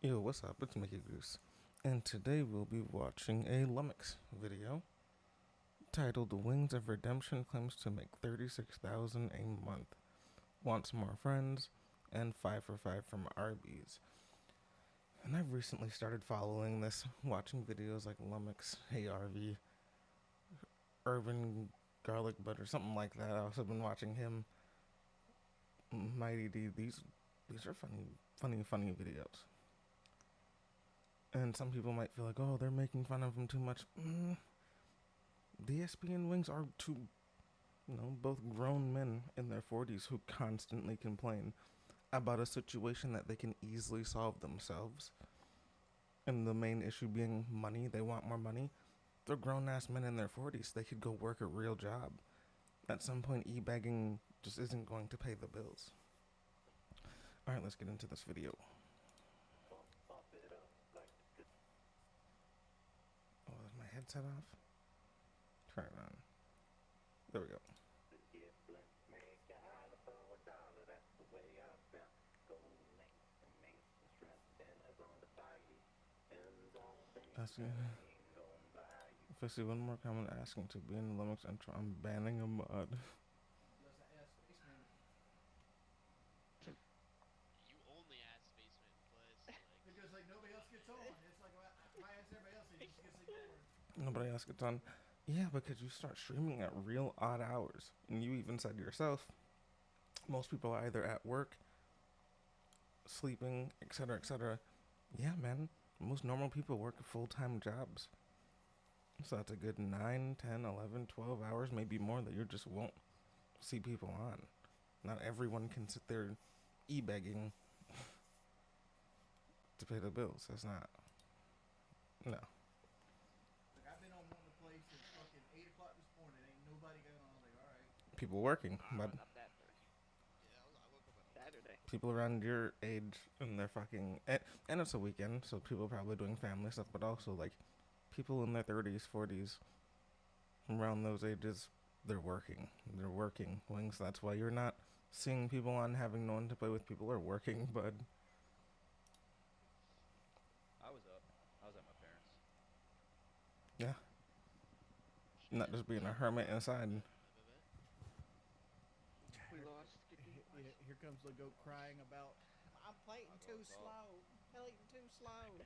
Yo, what's up? It's Mickey Goose, and today we'll be watching a Lummox video titled "Wings of Redemption claims to make 36,000 a month, wants more friends, and 5 for 5 from Arby's." And I've recently started following this, watching videos like Lummox, Hey Arby, Urban Garlic Butter, something like that. I've also been watching him, Mighty D. These are funny videos. And some people might feel like, oh, they're making fun of him too much. DSP and Wings are two, both grown men in their 40s who constantly complain about a situation that they can easily solve themselves. And the main issue being money. They want more money. They're grown ass men in their 40s. They could go work a real job. At some point, e-begging just isn't going to pay the bills. Alright, let's get into this video. Oh, is my headset off? Turn it on. There we go. If I see one more comment asking to be in the Lummox intro, I'm banning a mod. You only ask Basement Plus, because nobody else gets on. It's like if I ask everybody else, it just gets ignored. Nobody else gets on. Yeah, because you start streaming at real odd hours. And you even said yourself, most people are either at work, sleeping, etc., etc. Yeah, man. Most normal people work full-time jobs. So that's a good 9, 10, 11, 12 hours, maybe more, that you just won't see people on. Not everyone can sit there e-begging to pay the bills. That's not... No. Like, I've been on one to play since fucking 8 o'clock this morning. Ain't nobody going on. Like, all right. People working, but... Not that yeah, I woke up at Saturday. People around your age and they're fucking... And it's a weekend, so people probably doing family stuff, but also, like, people in their 30s, 40s, around those ages, they're working. They're working. Wings, that's why you're not seeing people on having no one to play with. People are working, bud. I was up. I was at my parents'. Yeah. Not just being a hermit inside. We lost. Here comes the goat crying about, I'm playing too slow. Playing too slow.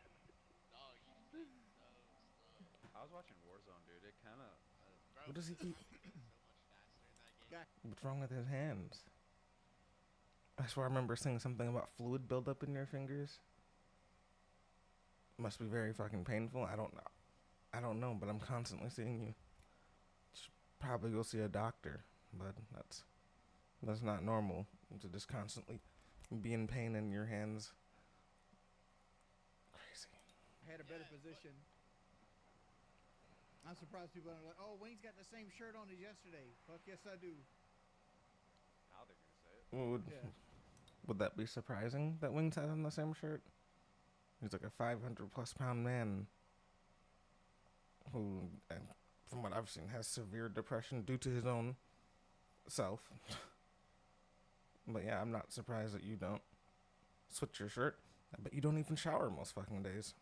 No, you so I was watching Warzone, dude. It kind of. slow. What does he keep... So much faster in that game. What's wrong with his hands? I swear I remember saying something about fluid buildup in your fingers. Must be very fucking painful. I don't know, but I'm constantly seeing you. Should probably go see a doctor, but that's not normal to just constantly be in pain in your hands. Crazy. I had a better position. I'm surprised people are like, oh, Wayne's got the same shirt on as yesterday. Fuck yes, I do. Now they're going to say it. Would that be surprising that Wings had on the same shirt? He's like a 500 plus pound man who, and from what I've seen, has severe depression due to his own self. But yeah, I'm not surprised that you don't switch your shirt. I bet you don't even shower most fucking days.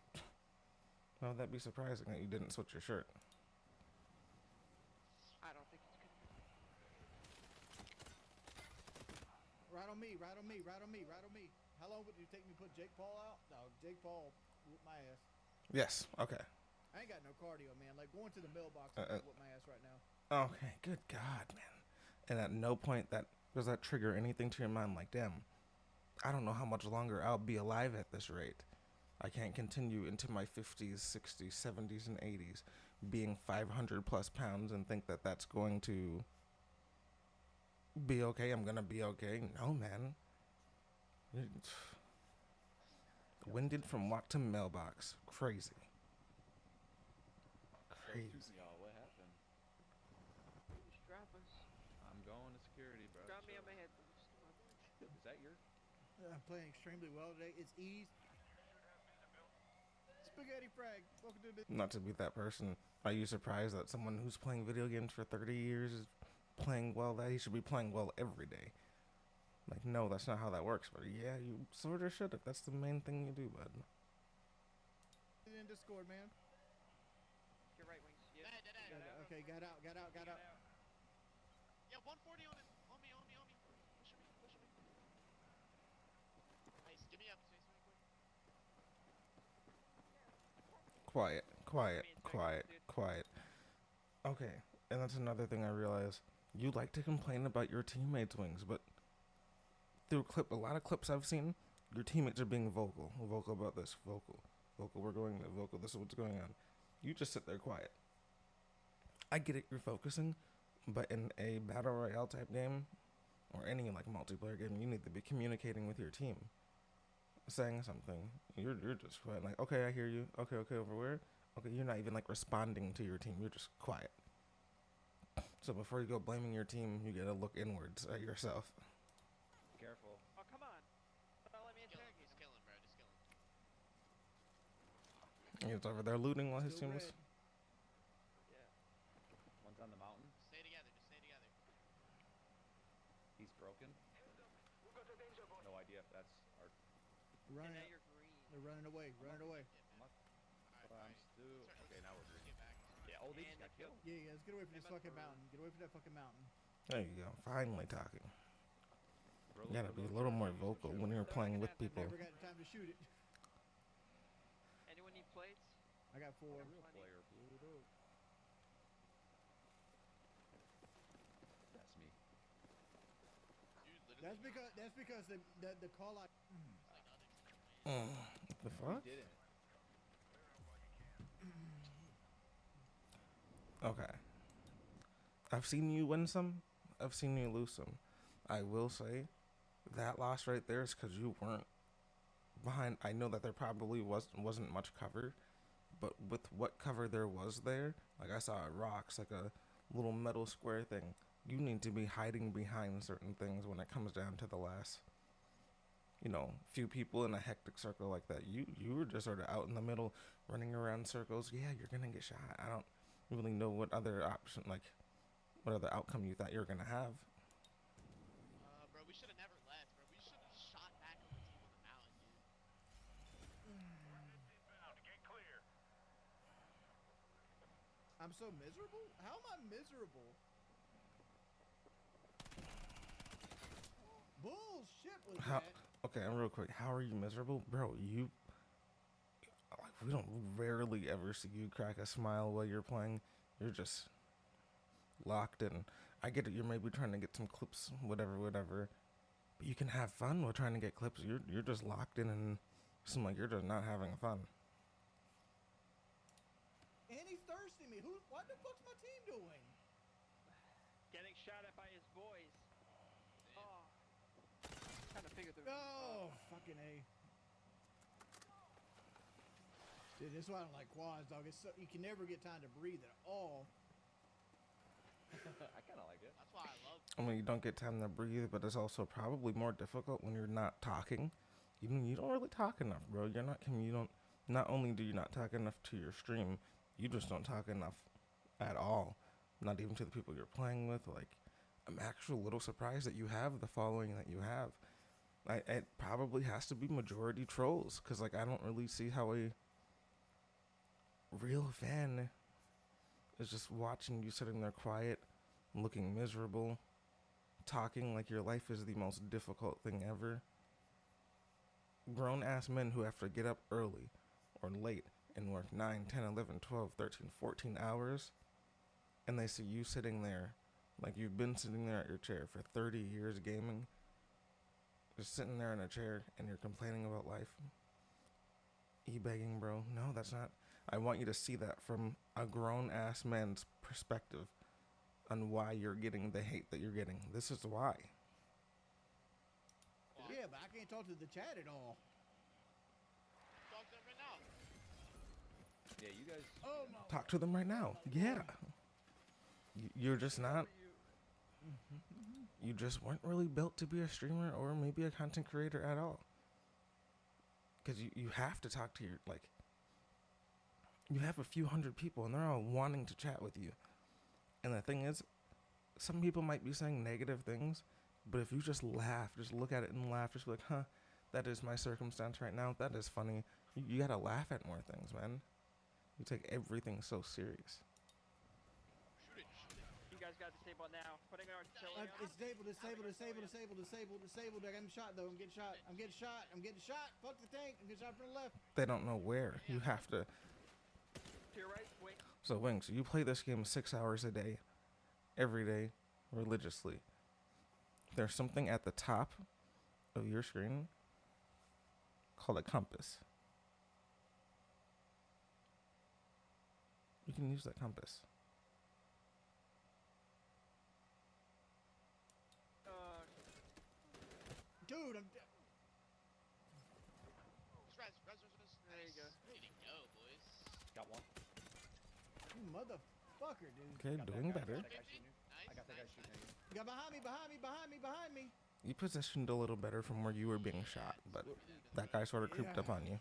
Why would that be surprising that you didn't switch your shirt? I don't think it's good. Right on me, right on me, right on me, right on me. How long would it take me to put Jake Paul out? No, Jake Paul whooped my ass. Yes, okay. I ain't got no cardio, man. Like, going to the mailbox, I whoop my ass right now. Okay, good God, man. And at no point does that trigger anything to your mind like, damn, I don't know how much longer I'll be alive at this rate. I can't continue into my 50s, 60s, 70s, and 80s being 500 plus pounds and think that that's going to be okay. I'm going to be okay. No, man. Winded from walk to mailbox. Crazy. Crazy. Y'all, what happened? Just drop us. I'm going to security, bro. Drop me So- on my head. Is that your? I'm playing extremely well today. It's ease. Spaghetti frag. Welcome to the... Not to be that person. Are you surprised that someone who's playing video games for 30 years is playing well? That he should be playing well every day. Like, no, that's not how that works. But yeah, you sort of should if that's the main thing you do, bud. in Discord, man. Get right wings. Yep. Dead, dead, dead. Okay, got out. Yeah, 140 on him. On me. Push me. Nice. Give me up, space man, quick. Quiet, quiet, Me and quiet, dude. quiet. Okay, and that's another thing I realize. You like to complain about your teammates' wings, but through a lot of clips I've seen, your teammates are being vocal about this, vocal, we're going there, vocal, this is what's going on. You just sit there quiet. I get it, you're focusing, but in a battle royale type game, or any like multiplayer game, you need to be communicating with your team, saying something. You're just quiet, like, okay, I hear you. Okay, over where? Okay, you're not even like responding to your team. You're just quiet. So before you go blaming your team, you gotta look inwards at yourself. Careful. Oh, come on. Don't let me Kill him, interrogate just him. kill him, bro. Just kill him. He's over there looting while his Still team was. red. Yeah. One's on the mountain. Just stay together. He's broken. No idea if that's our. And Running. now you're green. They're running away. Get back. But I'm still. Okay, now we're Just green. get back. Yeah. Oh, they And just got they killed. killed. Yeah, let's get away from They this must fucking have- mountain. Get away from that fucking mountain. There you go. Finally talking. Reload, You gotta be a reload, little reload, more reload, vocal reload. when you're They're playing not with gonna have people. Never got time to shoot it. Anyone need plates? I got 4. Real Funny. player blew it up. That's me. Dude, literally. That's because the call out. Like others in the way. The We fuck? didn't. Okay. I've seen you win some. I've seen you lose some. I will say that loss right there is because you weren't behind. I know that there probably wasn't much cover, but with what cover there was there, like I saw rocks, like a little metal square thing. You need to be hiding behind certain things when it comes down to the last, few people in a hectic circle like that. You were just sort of out in the middle, running around circles. Yeah, you're gonna get shot. I don't really know what other option, like, what other outcome you thought you were gonna have. Bro, we should have never left, bro. We should have shot back on the team on the mountain, dude. I'm so miserable. How am I miserable? Bullshit was How? that. Okay, and real quick, how are you miserable, bro? We don't rarely ever see you crack a smile while you're playing. You're just locked in. I get it. You're maybe trying to get some clips, whatever. But you can have fun while trying to get clips. You're just locked in, and it seems like you're just not having fun. And he's thirsting me. What the fuck's my team doing? Getting shot at by his boys. Oh. Trying to figure the. Oh, fucking A. Dude, this is why I don't like quads, dog. You can never get time to breathe at all. I kind of like it. That's why I love. I mean, you don't get time to breathe, but it's also probably more difficult when you're not talking. You don't really talk enough, bro. You don't. Not only do you not talk enough to your stream, you just don't talk enough at all. Not even to the people you're playing with. Like, I'm actually a little surprised that you have the following that you have. It probably has to be majority trolls, because like I don't really see how a real fan is just watching you sitting there quiet, looking miserable, talking like your life is the most difficult thing ever. Grown ass men who have to get up early or late and work 9, 10, 11, 12, 13, 14 hours, and they see you sitting there like you've been sitting there at your chair for 30 years gaming, just sitting there in a chair, and you're complaining about life. E-begging, bro. No, that's not. I want you to see that from a grown-ass man's perspective on why you're getting the hate that you're getting. This is why. Yeah, but I can't talk to the chat at all. Talk to them right now. Yeah, you guys. Oh my. Talk to them right now. Yeah. You're just not. You just weren't really built to be a streamer or maybe a content creator at all. Because you have to talk to your, like, you have a few hundred people and they're all wanting to chat with you. And the thing is, some people might be saying negative things, but if you just laugh, just look at it and laugh, just be like, huh, That is my circumstance right now. That is funny. You gotta laugh at more things, man. You take everything so serious. Shoot it, shoot it. You guys got disabled now. Putting artillery on. It's disabled. I got him shot though. I'm getting shot. Fuck the tank. I'm getting shot from the left. They don't know where. You have to. To your right, wing. So, Wings, you play this game 6 hours a day, every day, religiously. There's something at the top of your screen called a compass. You can use that compass. Dude, Res. There you go. Way to go, boys. Got one. you motherfucker, dude. Okay, Got that doing guy. better. Got that guy shooting. Nice, I got that guy nice, shooting nice. at you. You got behind me. You positioned a little better from where you were being shot, but that guy sort of creeped up on you.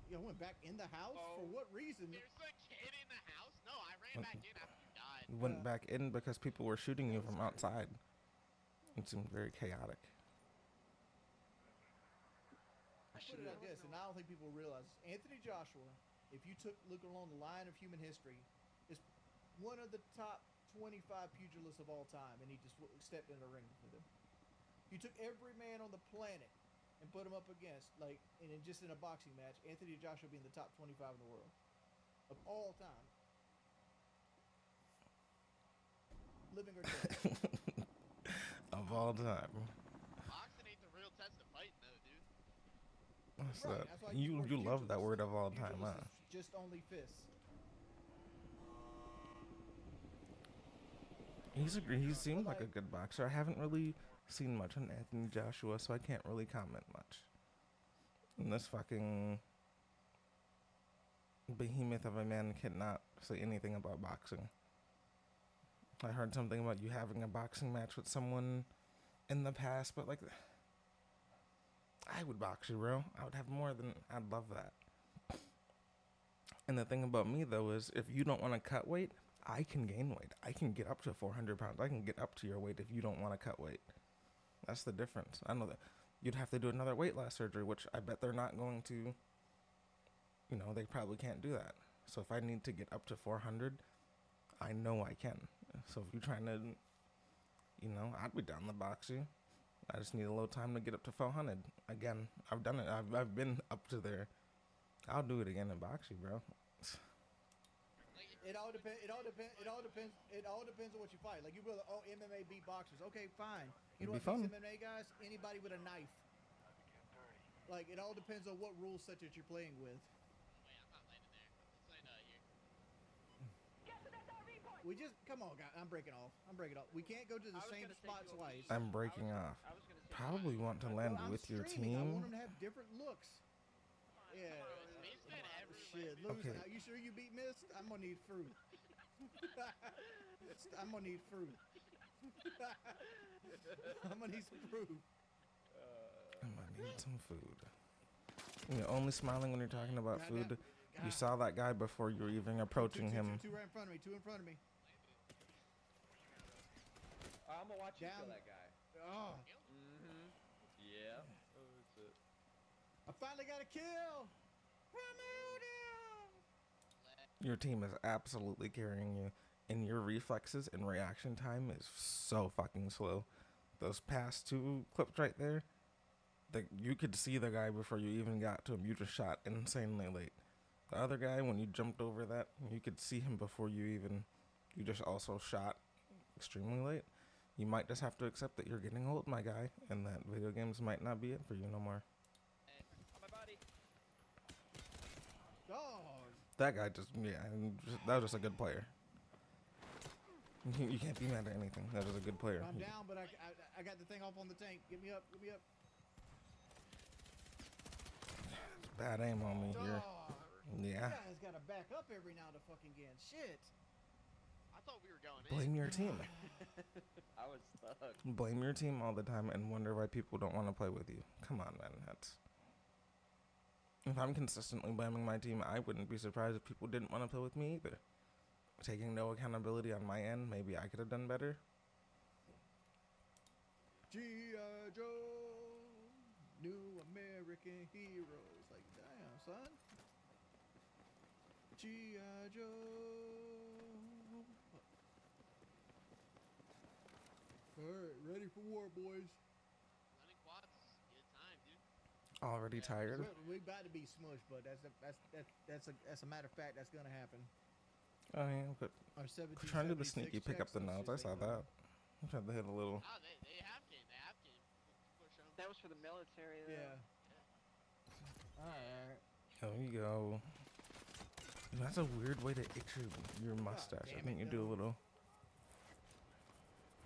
You went back in the house? Oh. For what reason? There's a kid in the house? No, I ran back in after you died. You went back in because people were shooting you from outside. It seemed very chaotic. I put it like this, and I don't think people realize this. Anthony Joshua, if you look along the line of human history, is one of the top 25 pugilists of all time, and he just stepped in the ring with him. You took every man on the planet and put him up against, like, and then just in a boxing match, Anthony Joshua being the top 25 in the world of all time, living or dead. Of all time. Boxing ain't the real test of fighting, though, dude. What's Right, that? that's why I use You the word love that pugilist. word of all time, huh? Pugilist is just only fists. He seemed like a good boxer. I haven't really seen much on Anthony Joshua, so I can't really comment much. And this fucking behemoth of a man cannot say anything about boxing. I heard something about you having a boxing match with someone in the past, but like, I would box you, bro. I would have more than, I'd love that. And the thing about me, though, is if you don't want to cut weight, I can gain weight. I can get up to 400 pounds. I can get up to your weight if you don't want to cut weight. That's the difference. I know that you'd have to do another weight loss surgery, which I bet they're not going to, you know, they probably can't do that. So if I need to get up to 400, I know I can. So if you're trying to, you know, I'd be down to box you. I just need a little time to get up to 400. Again, I've done it. I've been up to there. I'll do it again and box you, bro. Like, It all depends. It all depends on what you fight. Like you will. Oh, MMA beat boxers. Okay, fine. You It'd know be what fun. beats MMA guys? Anybody with a knife. Like it all depends on what rule set that you're playing with. wait, I'm not landing there. Let's land here. We just come on, guys. I'm breaking off. We can't go to the I was same gonna say spot you twice. I'm breaking off. I was gonna say Probably want to land I'm with your streaming. I want team. them to have different looks. Yeah. Mist had every Shit, leg. lose. Okay. Now, you sure you beat Mist? I'm gonna need fruit. I'm gonna need fruit. I'm gonna need some fruit. I might need some food. You're only smiling when you're talking about Goddamn. food. You saw that guy before you were even approaching him. Two right in front of me. Two in front of me. I'm gonna watch you Down. kill that guy. Oh, Mm-hmm. Yeah. Oh, that's it. I finally got a kill. Your team is absolutely carrying you, and your reflexes and reaction time is so fucking slow. Those past two clips right there, you could see the guy before you even got to him. You just shot insanely late. The other guy, when you jumped over that, you could see him before you just also shot extremely late. You might just have to accept that you're getting old, my guy, and that video games might not be it for you no more. on my body. Oh, That guy that was just a good player. You can't be mad at anything. That was a good player. I'm down, but I got the thing off on the tank. Get me up. Get me up. Bad aim on me here. Oh, Yeah. you guys gotta back up every now and fucking again. Shit. I thought we were going in. Blame your team. I was stuck. Blame your team all the time and wonder why people don't want to play with you. Come on, man. If I'm consistently blaming my team, I wouldn't be surprised if people didn't want to play with me either. Taking no accountability on my end, maybe I could have done better. G.I. Joe. New American heroes. Like, damn, son. G.I. Joe. Alright, ready for war, boys. Running quads is a good time, dude. Already tired. We about to be smushed, but that's a matter of fact. That's gonna happen. Oh yeah, but Our we're trying to do the 1776 sneaky pick up checks, the let's nodes. just I say saw no. that. I'm trying to hit a little. Ah, they have game. They have game. Push them. That was for the military, though. Yeah. Alright. There you go. That's a weird way to itch your mustache. I damn think it, you do a no. little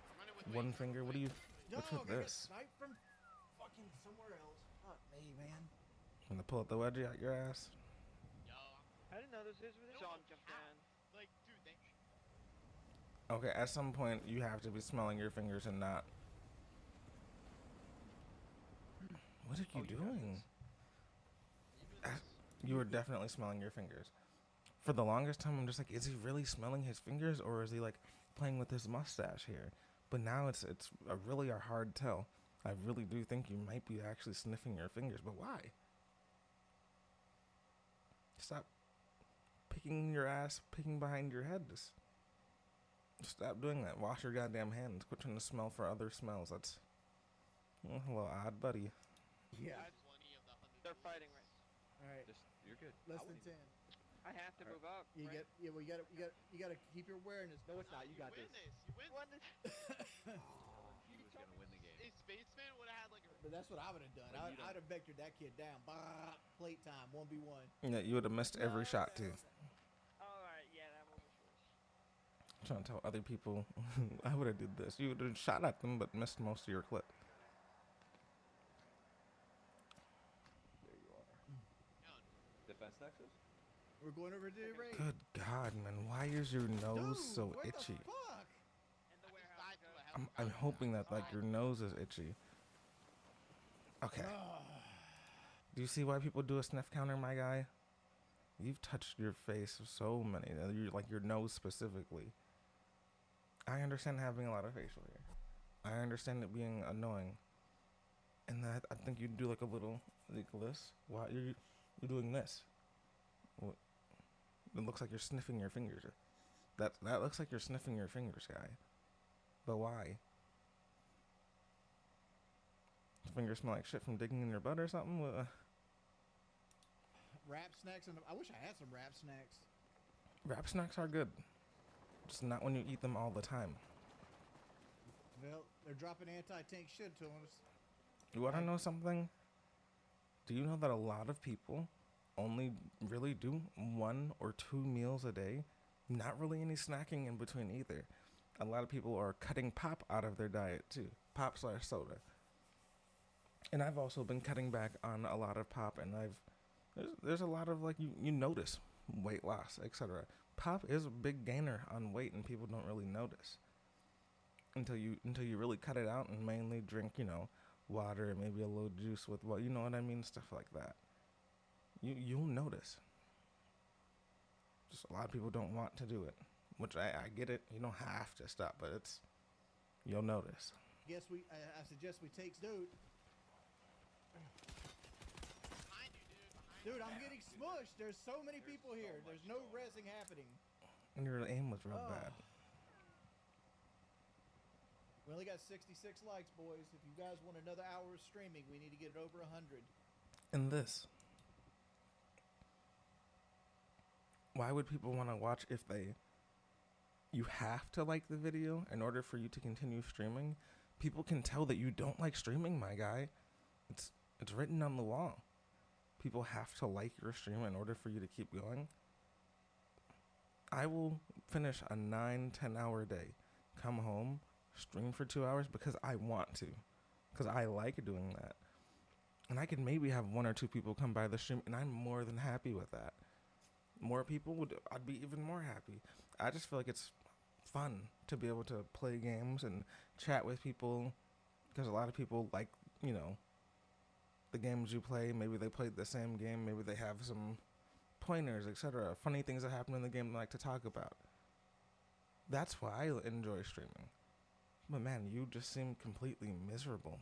I'm running with one weights, finger. What do you? What's Dog, with I got this? sniped from fucking somewhere else. Fuck me, man. I'm gonna pull out the wedgie out your ass. Yo, I didn't know this was where No, this all jumped how? down. like, dude, they. Okay, at some point you have to be smelling your fingers and not. What are you Oh, you have doing? this? You were definitely smelling your fingers. For the longest time, I'm just like, is he really smelling his fingers, or is he like playing with his mustache here? But now it's really a hard tell. I really do think you might be actually sniffing your fingers, but why? Stop picking your ass, picking behind your head. Just stop doing that. Wash your goddamn hands. Quit trying to smell for other smells. That's a little odd, buddy. Yeah. 20 of the 100. They're fighting right. Alright. Just you're good. Less I than wouldn't 10. I have to move up. You right? well, you gotta keep your awareness. No, it's not. You got win this. You win. Won this. He was gonna win the game. Hey, Spaceman would have had like a. But that's what I would have done. But you I'd have vectored that kid down. Bah, plate time, 1v1. Yeah, you would have missed every shot too. Alright, yeah, that one was worse. Trying to tell other people I would have did this. You would have shot at them, but missed most of your clip. There you are. Yo, Defense nexus. We're going over to the raid. Good God, man, why is your nose Dude, so what itchy? the fuck? And the I warehouse died is to a going. hell. I'm hoping that like your nose is itchy. Okay. Do you see why people do a sniff counter, my guy? You've touched your face so many, like your nose specifically. I understand having a lot of facial hair. I understand it being annoying. And that I think you'd do like a little like this. Why you're doing this? What? It looks like you're sniffing your fingers. That looks like you're sniffing your fingers, guy. But why? Fingers smell like shit from digging in your butt or something? Wrap snacks, and I wish I had some wrap snacks. Wrap snacks are good. Just not when you eat them all the time. Well, they're dropping anti-tank shit to us. You want to know something? Do you know that a lot of people only really do 1 or 2 meals a day? Not really any snacking in between either. A lot of people are cutting pop out of their diet too. Pop/soda. And I've also been cutting back on a lot of pop, and there's a lot of like you notice weight loss, etc. Pop is a big gainer on weight, and people don't really notice until you really cut it out and mainly drink, water and maybe a little juice with you know what I mean, stuff like that. You'll notice. Just a lot of people don't want to do it, which I get it. You don't have to stop, but you'll notice. I suggest we take dude. Behind you, dude. Behind Dude, you. I'm getting smushed. There's so many people here. There's no rezzing happening. And your aim was real bad. We only got 66 likes, boys. If you guys want another hour of streaming, we need to get it over 100. And this. Why would people want to watch if you have to like the video in order for you to continue streaming? People can tell that you don't like streaming, my guy. It's written on the wall. People have to like your stream in order for you to keep going. I will finish a 9-10 hour day, come home, stream for 2 hours because I want to, because I like doing that. And I could maybe have 1 or 2 people come by the stream, and I'm more than happy with that. More people I'd be even more happy. I just feel like it's fun to be able to play games and chat with people, because a lot of people like, the games you play. Maybe they played the same game, maybe they have some pointers, etc. Funny things that happen in the game they like to talk about. That's why I enjoy streaming. But man, you just seem completely miserable.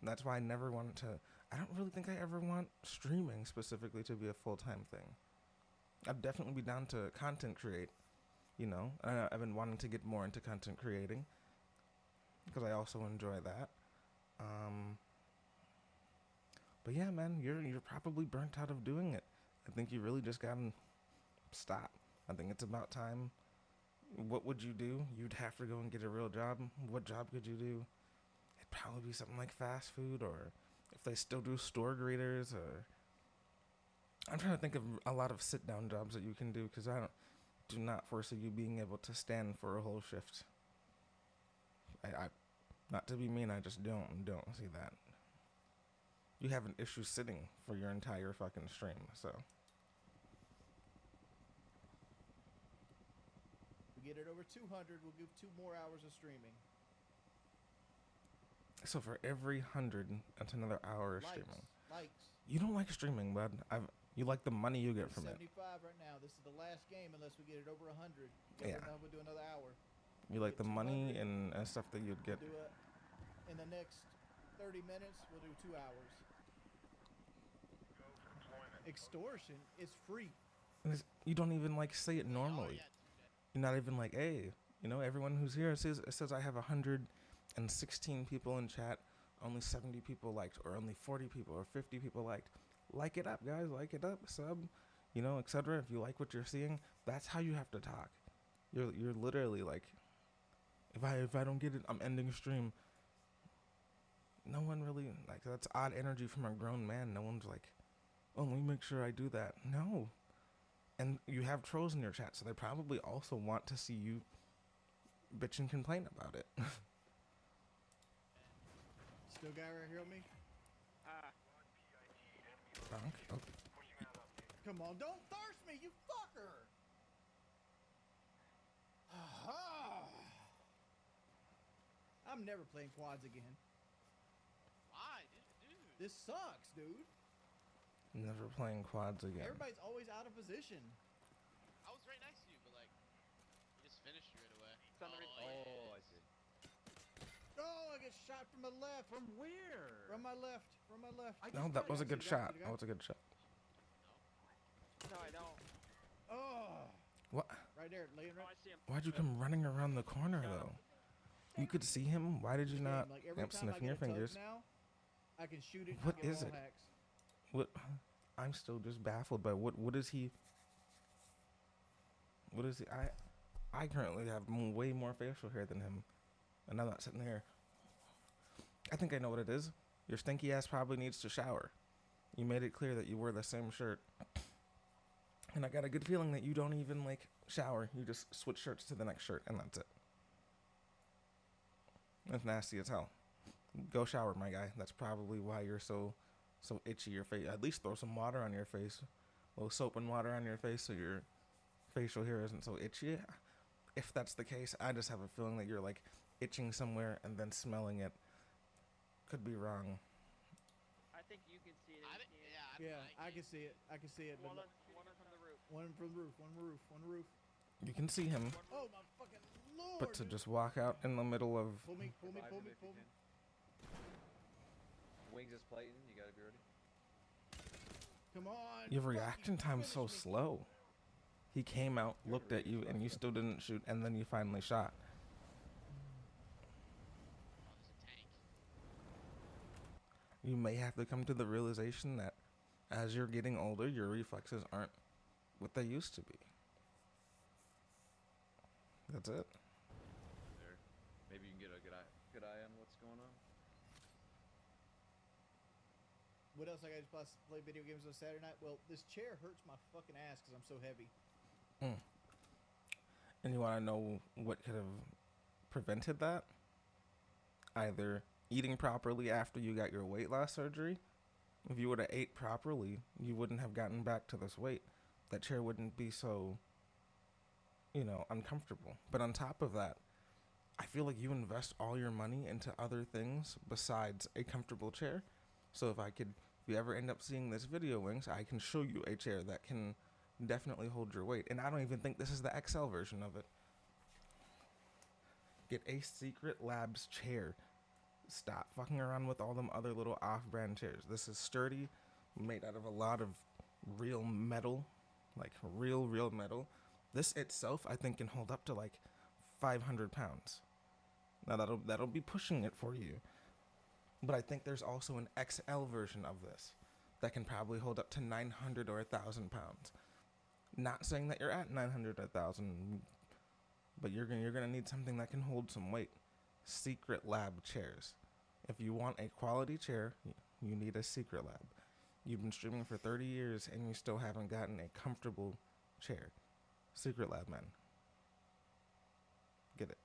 And that's why I never wanted to. I don't really think I ever want streaming specifically to be a full-time thing. I'd definitely be down to content create. You know, I've been wanting to get more into content creating because I also enjoy that. But yeah, man, you're probably burnt out of doing it. I think you really just gotta stop. I think it's about time. What would you do? You'd have to go and get a real job. What job could you do? It'd probably be something like fast food, or if they still do store greeters, or I'm trying to think of a lot of sit-down jobs that you can do because do not foresee you being able to stand for a whole shift. I not to be mean, I just don't see that. You have an issue sitting for your entire fucking stream, so. We get it over 200, we'll give 2 more hours of streaming. So for every 100, that's another hour of streaming. Likes. You don't like streaming, bud. You like the money you get from 75 it. 75 right now. This is the last game unless we get it over 100. Yeah. We'll do another hour. You like the money and stuff that you'd get. In the next 30 minutes, we'll do 2 hours. Extortion is free. You don't even like say it normally. You're not even like, hey, you know, everyone who's here says I have 116 people in chat, only 70 people liked, or only 40 people or 50 people liked. Like it up, guys. Like it up. Sub, you know, etc. If you like what you're seeing, that's how you have to talk. You're literally like, if I don't get it, I'm ending stream. No one really, like, that's odd energy from a grown man. No one's like, oh, let me make sure I do that. No. And you have trolls in your chat, so they probably also want to see you bitch and complain about it. Still guy right here on me? Oh. Come on, don't thirst me, you fucker! I'm never playing quads again. Why, dude? This sucks, dude. Never playing quads again. Everybody's always out of position. I was right next to you, but like, you just finished you right away. Oh, I see. Oh, I get shot from the left. From where? From my left. From my left. No, that was a good shot. That was a good shot. No, I don't. Oh. What? Right there, laying Oh, right. I see him. Why'd you come running around the corner though? You could see him. Why did you not? Like every Yep, time sniffing I your get a tug fingers. now, I can shoot it. What and get is wall it? hacks. What? I'm still just baffled by what is he? What is he? I currently have way more facial hair than him, and I'm not sitting here. I think I know what it is. Your stinky ass probably needs to shower. You made it clear that you wear the same shirt, and I got a good feeling that you don't even like shower. You just switch shirts to the next shirt, and that's it. That's nasty as hell. Go shower, my guy. That's probably why you're so itchy. Your face. At least throw some water on your face. A little soap and water on your face so your facial hair isn't so itchy. If that's the case, I just have a feeling that you're like itching somewhere and then smelling it. Could be wrong. I think you can see it. I can see it. I can see it. One But from the roof. one from the roof. One roof. One roof. You can see him, Oh my fucking lord! but to dude. just walk out in the middle of pull me, pull me, Revive pull him me, if you pull me. can. Wings is plating. You gotta be ready. Come on. your fuck, reaction you time's finished so me. slow. He came out, looked at you, and you still didn't shoot, and then you finally shot. Oh, there's a tank. You may have to come to the realization that as you're getting older, your reflexes aren't what they used to be. That's it. There. Maybe you can get a good eye on what's going on. What else I got to play video games on Saturday night? Well, this chair hurts my fucking ass because I'm so heavy. And you want to know what could have prevented that? Either eating properly after you got your weight loss surgery. If you would have ate properly, you wouldn't have gotten back to this weight. That chair wouldn't be so, uncomfortable. But on top of that, I feel like you invest all your money into other things besides a comfortable chair. So if you ever end up seeing this video, Wings, I can show you a chair that can definitely hold your weight. And I don't even think this is the XL version of it. Get a Secret Labs chair. Stop fucking around with all them other little off-brand chairs. This is sturdy, made out of a lot of real metal, like real metal. This itself, I think, can hold up to like 500 pounds. Now that'll be pushing it for you. But I think there's also an XL version of this that can probably hold up to 900 or 1,000 pounds. Not saying that you're at 900 or 1,000, but you're gonna need something that can hold some weight. Secret Lab chairs. If you want a quality chair, you need a Secret Lab. You've been streaming for 30 years and you still haven't gotten a comfortable chair. Secret Lab, man. Get it.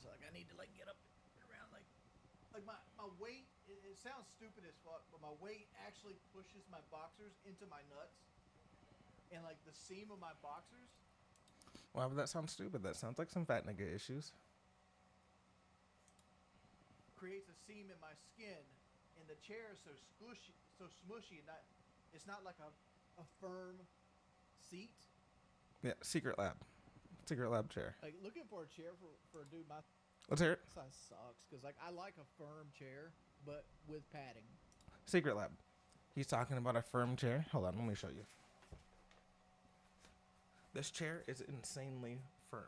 So like I need to like get up around like my weight. It sounds stupid as fuck, but my weight actually pushes my boxers into my nuts, and like the seam of my boxers. Why would that sound stupid? That sounds like some fat nigga issues. Creates a seam in my skin, and the chair is so squishy, so smushy, and it's not like a firm seat. Yeah, Secret Lab. Secret Lab chair. Like looking for a chair for a dude my Let's hear it. size sucks because like I like a firm chair but with padding. Secret Lab. He's talking about a firm chair. Hold on, let me show you. This chair is insanely firm.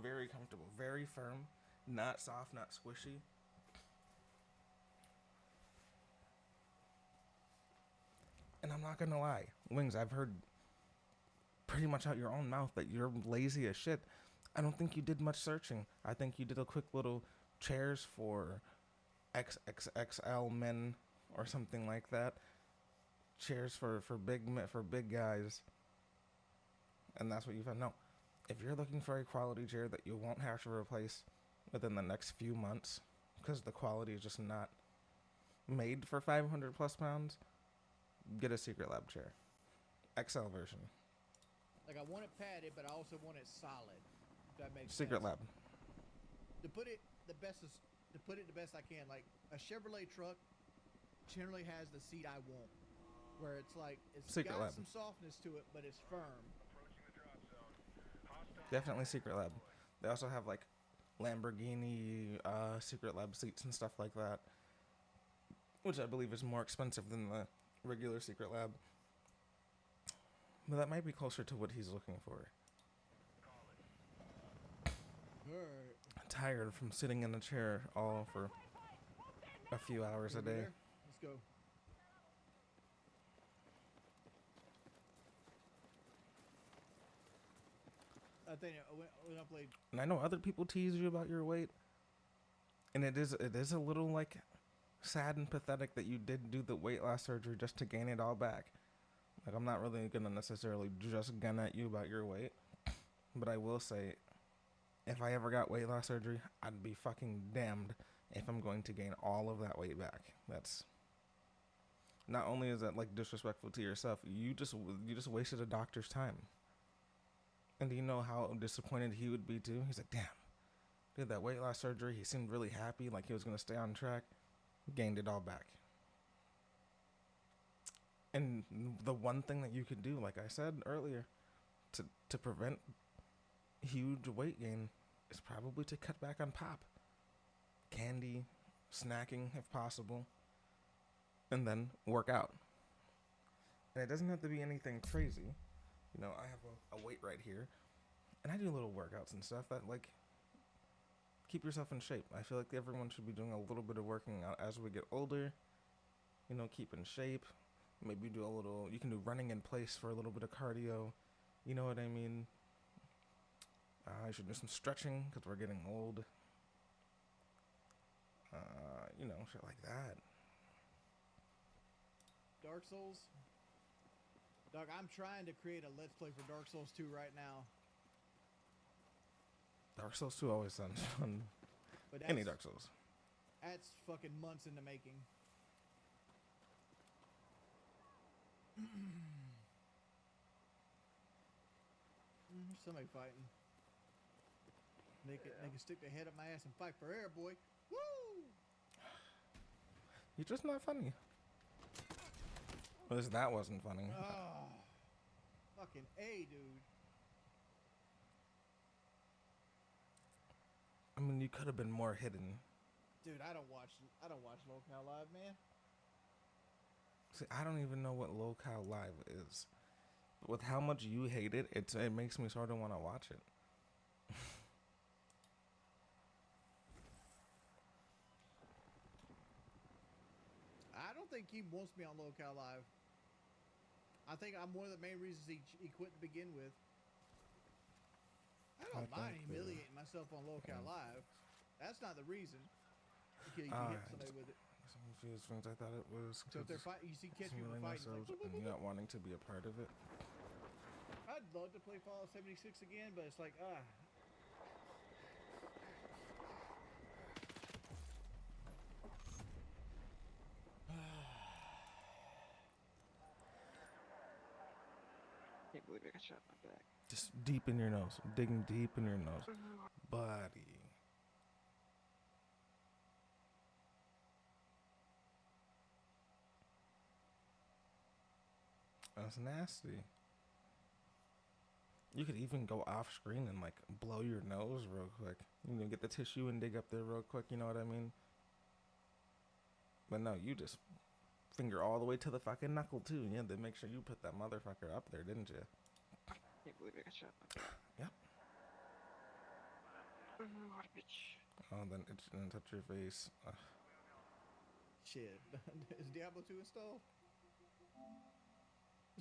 Very comfortable. Very firm. Not soft, not squishy. And I'm not gonna lie. Wings, I've heard pretty much out your own mouth that you're lazy as shit. I don't think you did much searching. I think you did a quick little chairs for XXXL men or something like that. Chairs for big guys. And that's what you found. No, if you're looking for a quality chair that you won't have to replace within the next few months, because the quality is just not made for 500 plus pounds, get a Secret Lab chair. XL version. Like I want it padded, but I also want it solid. If that makes Secret sense. Lab. To put it the best I can. Like a Chevrolet truck generally has the seat I want, where it's like it's Secret got Lab. some softness to it, but it's firm. Definitely Secret Lab. They also have like Lamborghini Secret Lab seats and stuff like that, which I believe is more expensive than the regular Secret Lab. But that might be closer to what he's looking for. Alright. Tired from sitting in a chair all for a few hours a Over day. there? Let's go. I think when I played. And I know other people tease you about your weight, and it is a little like sad and pathetic that you did do the weight loss surgery just to gain it all back. Like I'm not really gonna necessarily just gun at you about your weight, but I will say, if I ever got weight loss surgery, I'd be fucking damned if I'm going to gain all of that weight back. That's not only is that like disrespectful to yourself, you just wasted a doctor's time. And do you know how disappointed he would be too? He's like, damn, did that weight loss surgery. He seemed really happy, like he was going to stay on track. Gained it all back. And the one thing that you could do, like I said earlier, to prevent huge weight gain is probably to cut back on pop. Candy, snacking if possible, and then work out. And it doesn't have to be anything crazy. You know, I have a weight right here, and I do little workouts and stuff that, like, keep yourself in shape. I feel like everyone should be doing a little bit of working out as we get older. You know, keep in shape. Maybe do a little, you can do running in place for a little bit of cardio. You know what I mean? I should do some stretching because we're getting old. You know, shit like that. Dark Souls? Dog, I'm trying to create a Let's Play for Dark Souls 2 right now. Dark Souls 2 always sounds fun. But Any Dark Souls. That's fucking months in the making. Somebody fighting. They can stick their head up my ass and fight for air, boy. Woo! You're just not funny. At least that wasn't funny. Oh, fucking A, dude. mean, you could have been more hidden. Dude, I don't watch Locale Live, man. See, I don't even know what Locale Live is. But with how much you hate it, it makes me sort of want to watch it. I don't think he wants me on Locale Live. I think I'm one of the main reasons he quit to begin with. I don't mind think humiliating myself on Locale Live. That's not the reason. You hit somebody with it. Some confused things. I thought it was. So if they're fighting, you see catch people simulating fighting. Like, ourselves and not wanting to be a part of it. I'd love to play Fallout 76 again, but it's like, Can't believe I got shot in my back. Just deep in your nose. Digging deep in your nose. Buddy. That's nasty. You could even go off screen and like blow your nose real quick. You know, get the tissue and dig up there real quick, you know what I mean? But no, you just finger all the way to the fucking knuckle too. You had to make sure you put that motherfucker up there, didn't you? Can't believe I got shot in my back. Yep. What a bitch. Oh, then it didn't touch your face. shit. Is Diablo 2 installed?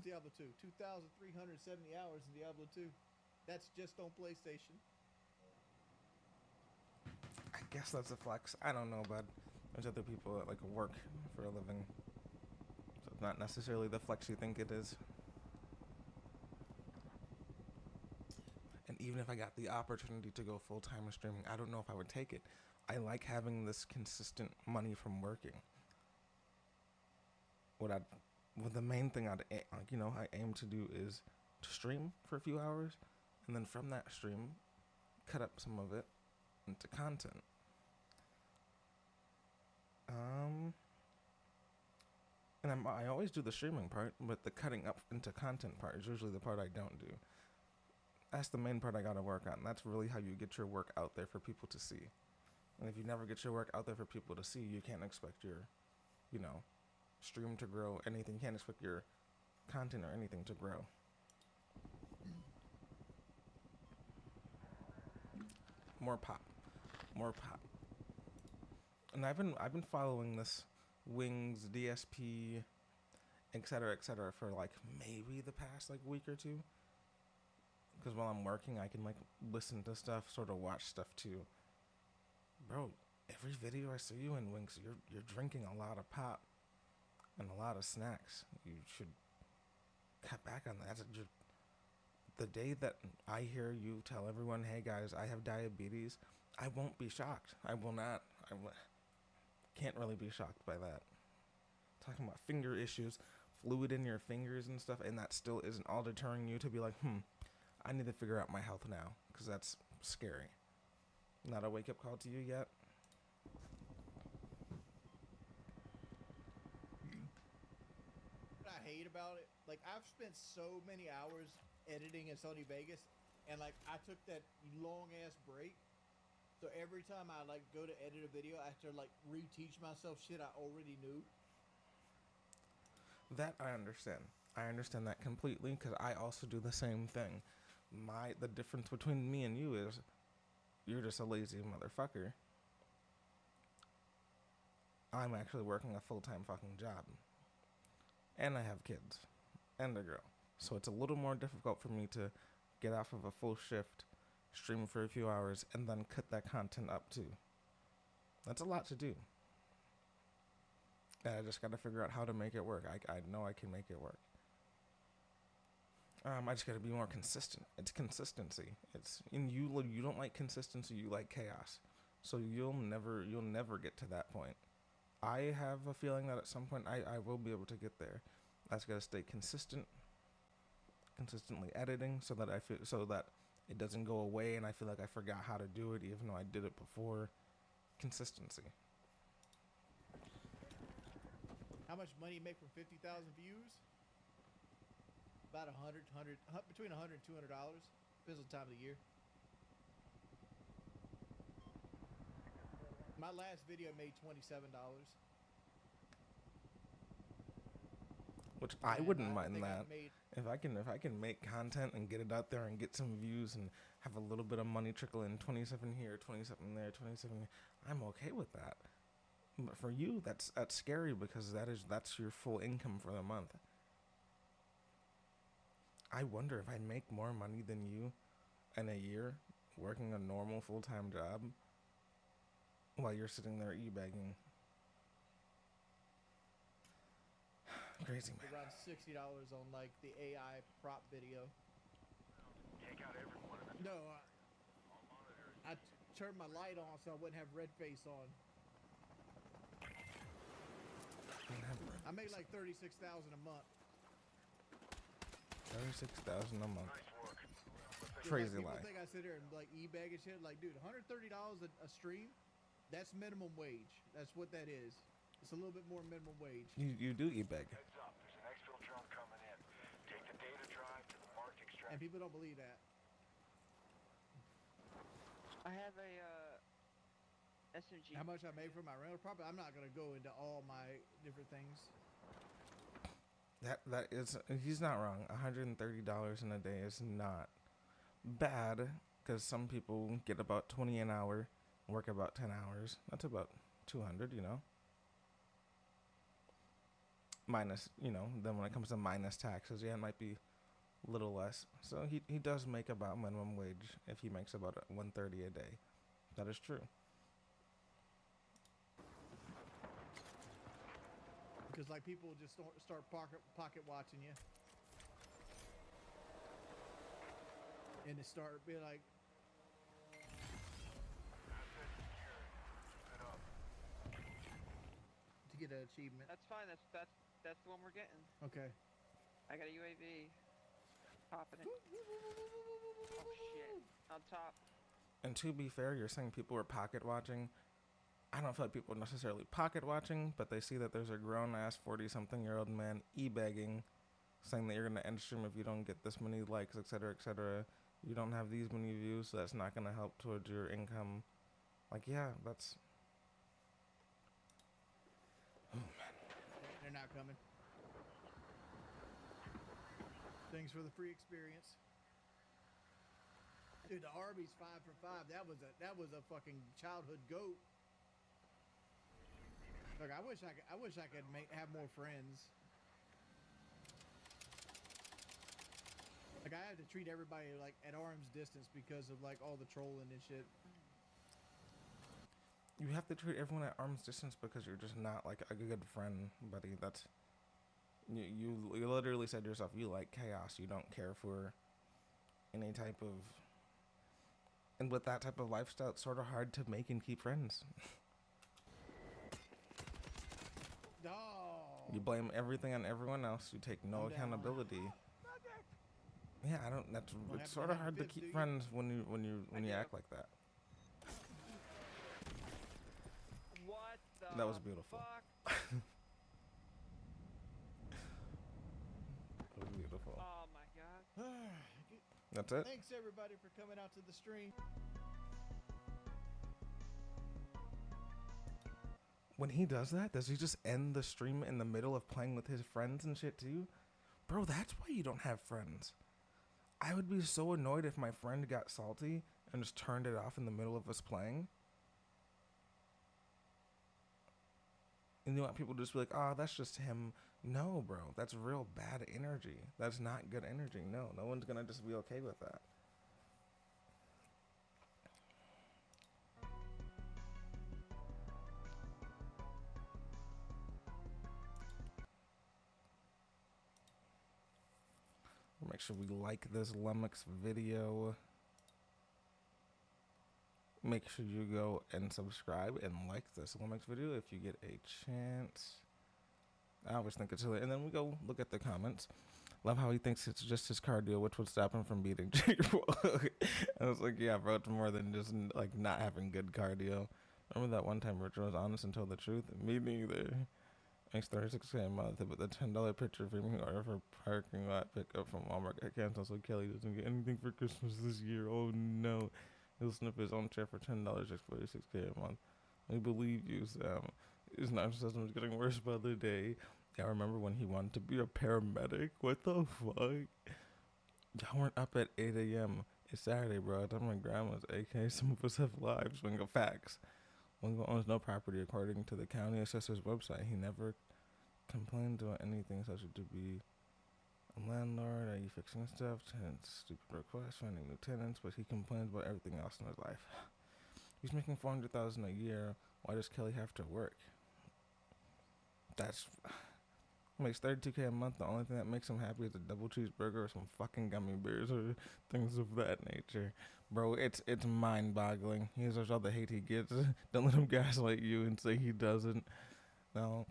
Diablo 2. 2,370 hours in Diablo 2. That's just on PlayStation. I guess that's a flex. I don't know, bud. There's other people that like work for a living. So it's not necessarily the flex you think it is. And even if I got the opportunity to go full-time in streaming, I don't know if I would take it. I like having this consistent money from working. The main thing I aim to do is to stream for a few hours, and then from that stream, cut up some of it into content. And I always do the streaming part, but the cutting up into content part is usually the part I don't do. That's the main part I gotta work on. That's really how you get your work out there for people to see. And if you never get your work out there for people to see, you can't expect your, stream to grow, anything. You can't expect your content or anything to grow. More pop. And I've been following this Wings, DSP, etc., for like maybe the past like week or two. Because while I'm working, I can like listen to stuff, sort of watch stuff too. Bro, every video I see you in, Wings, you're drinking a lot of pop and a lot of snacks. You should cut back on that. The day that I hear you tell everyone, hey guys, I have diabetes, I won't be shocked. I will not. Can't really be shocked by that. Talking about finger issues, fluid in your fingers and stuff, and that still isn't all deterring you to be like, I need to figure out my health now, because that's scary. Not a wake-up call to you yet? What I hate about it, like I've spent so many hours editing in Sony Vegas, and like I took that long ass break. So every time I like go to edit a video, I have to like reteach myself shit I already knew. That I understand. I understand that completely, because I also do the same thing. The difference between me and you is you're just a lazy motherfucker. I'm actually working a full-time fucking job. And I have kids. And a girl. So it's a little more difficult for me to get off of a full shift, stream for a few hours, and then cut that content up too. That's a lot to do. And I just gotta figure out how to make it work. I know I can make it work. I just gotta be more consistent. It's consistency. You don't like consistency. You like chaos. So you'll never get to that point. I have a feeling that at some point I will be able to get there. I just gotta stay consistently editing so that it doesn't go away and I feel like I forgot how to do it even though I did it before. Consistency. How much money you make from 50,000 views? About between $100 and $200. Depends on the time of the year. My last video made $27. Which I And wouldn't I mind think that. I've made If I can make content and get it out there and get some views and have a little bit of money trickle in, 27 here, 27 there, 27 here, I'm okay with that. But for you, that's scary because that's your full income for the month. I wonder if I make more money than you in a year working a normal full-time job while you're sitting there e-bagging. Crazy, man. around $60 on like the AI prop video. Take out everyone in the No, all monitors. I turned my light on so I wouldn't have red face on. I make like $36,000 a month. 36,000 a month. Nice work. Crazy People lie. think I sit here and like e-bag and shit. Like, dude, $130 a stream, that's minimum wage. That's what that is. It's a little bit more minimum wage. You do e-bag. Heads up. There's an exfil drone coming in. Take the data drive to the marked And extract. people don't believe that. I have a SMG. How much I made for my rental property, I'm not going to go into all my different things. That is, he's not wrong. $130 in a day is not bad because some people get about 20 an hour, work about 10 hours. That's about 200, you know. Minus, you know, then when it comes to minus taxes, yeah, it might be a little less. So he does make about minimum wage if he makes about $130 a day. That is true. Because like people just start pocket watching you. And they start being like, to get an achievement. That's fine. That's the one we're getting. Okay. I got a UAV. Popping it. Oh shit! On top. And to be fair, you're saying people are pocket watching. I don't feel like people are necessarily pocket watching, but they see that there's a grown-ass 40-something-year-old man e-begging, saying that you're going to end stream if you don't get this many likes, etc., etc. You don't have these many views, so that's not going to help towards your income. Like, yeah, that's... They're not coming. Thanks for the free experience. Dude, the Arby's 5 for 5. That was a fucking childhood goat. Look, I wish I could have more friends. Like I have to treat everybody like at arm's distance because of like all the trolling and shit. You have to treat everyone at arm's distance because you're just not like a good friend, buddy. That's... You literally said yourself, you like chaos. You don't care for any type of... And with that type of lifestyle, it's sort of hard to make and keep friends. Oh. You blame everything on everyone else. You take no I'm down. accountability. Yeah, I don't. That's What it's happened sort to of hard to Fibs, keep do you? friends when you do. act like that. What the? That was beautiful. Fuck? That was beautiful. Oh my god. That's it. Thanks everybody for coming out to the stream. When he does that, does he just end the stream in the middle of playing with his friends and shit too? Bro, that's why you don't have friends. I would be so annoyed if my friend got salty and just turned it off in the middle of us playing. And you want people to just be like, oh, that's just him. No, bro, that's real bad energy. That's not good energy. No one's gonna just be okay with that. Make sure we like this Lummox video. Make sure you go and subscribe and like this Lummox video if you get a chance. I always think it's hilarious. And then we go look at the comments. Love how he thinks it's just his cardio, which would stop him from beating Jake Paul. I was like, yeah, bro, it's more than just like not having good cardio. Remember that one time Richard was honest and told the truth? Me neither. Makes $36K a month, but the $10 picture framing order for parking lot pickup from Walmart got canceled, so Kelly doesn't get anything for Christmas this year. Oh no. He'll snip his own chair for $10, just $46K a month. We believe you, Sam. His narcissism is getting worse by the day. Yeah, I remember when he wanted to be a paramedic. What the fuck? Y'all weren't up at 8 a.m. It's Saturday, bro. I'm my grandma's, aka some of us have lives. Wingo facts. Wingo owns no property according to the county assessor's website. He never complained about anything such as to be a landlord. Are you fixing stuff? Tenants, stupid requests, finding new tenants, but he complains about everything else in his life. He's making $400,000 a year. Why does Kelly have to work? That's makes $32K a month. The only thing that makes him happy is a double cheeseburger or some fucking gummy bears or things of that nature. Bro, it's mind-boggling. He deserves all the hate he gets. Don't let him gaslight you and say he doesn't. No,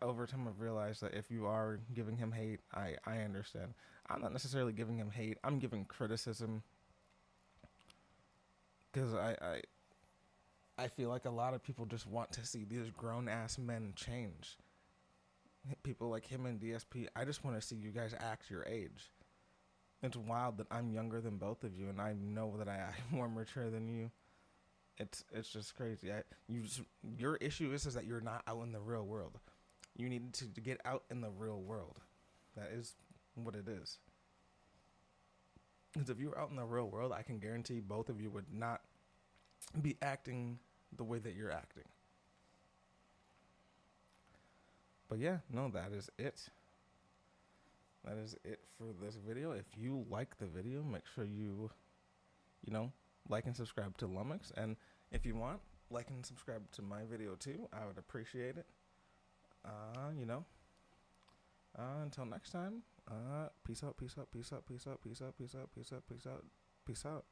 over time I've realized that if you are giving him hate, I understand. I'm not necessarily giving him hate. I'm giving criticism because I feel like a lot of people just want to see these grown-ass men change. People like him and DSP, I just want to see you guys act your age. It's wild that I'm younger than both of you, and I know that I'm more mature than you. It's just crazy. Your issue is that you're not out in the real world. You need to get out in the real world. That is what it is. Because if you were out in the real world, I can guarantee both of you would not be acting the way that you're acting. But yeah, no, that is it. That is it for this video. If you like the video, make sure you like and subscribe to Lumix. And if you want, like and subscribe to my video too. I would appreciate it. Until next time, peace out, peace out, peace out, peace out, peace out, peace out, peace out, peace out, peace out.